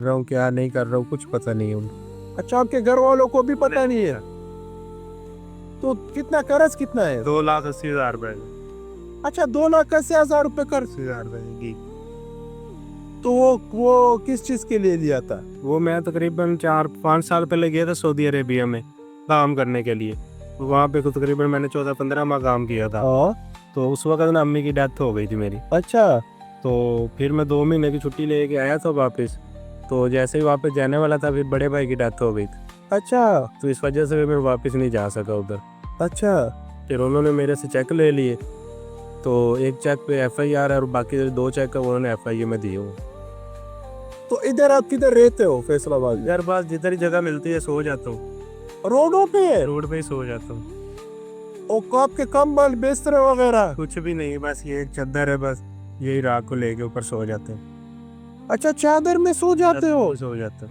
रहा हूँ क्या नहीं कर रहा हूँ कुछ पता नहीं है उनको। अच्छा, आपके घर वालों को भी पता नहीं है? तो कितना कर्ज कितना है? 2,80,000 रुपए। अच्छा, 2,80,000 रुपये कर्ज। 80,000 रुपए की। तो वो किस चीज के लिए लिया था? वो मैं तकरीबन 4-5 साल पहले गया था सऊदी अरेबिया में काम करने के लिए। वहाँ पे तो तकरीबन मैंने 14-15 माह काम किया था। हाँ। तो उस वक्त ना अम्मी की डेथ हो गई थी मेरी। अच्छा। तो फिर मैं 2 महीने की छुट्टी लेके आया था वापस। तो जैसे ही वापस जाने वाला था फिर बड़े भाई की डेथ हो गई थी। अच्छा। तो इस वजह से फिर मैं वापस नहीं जा सका उधर। अच्छा। फिर उन्होंने मेरे से चेक ले लिए। तो एक चेक पे FIR और बाकी 2 चेक उन्होंने FIA में दिए हुए। तो इधर आप किधर रहते हो फैसलाबाद में? यार बस जिधर ही जगह मिलती है सो जाता हूँ। रोडों पे? रोड पे ही सो जाता हूँ। और आपके कंबल बिस्तर वगैरह? कुछ भी नहीं, बस ये एक चादर है, बस यही रात को लेके ऊपर सो जाते हैं। अच्छा, चादर में सो जाते हो? सो जाते हैं।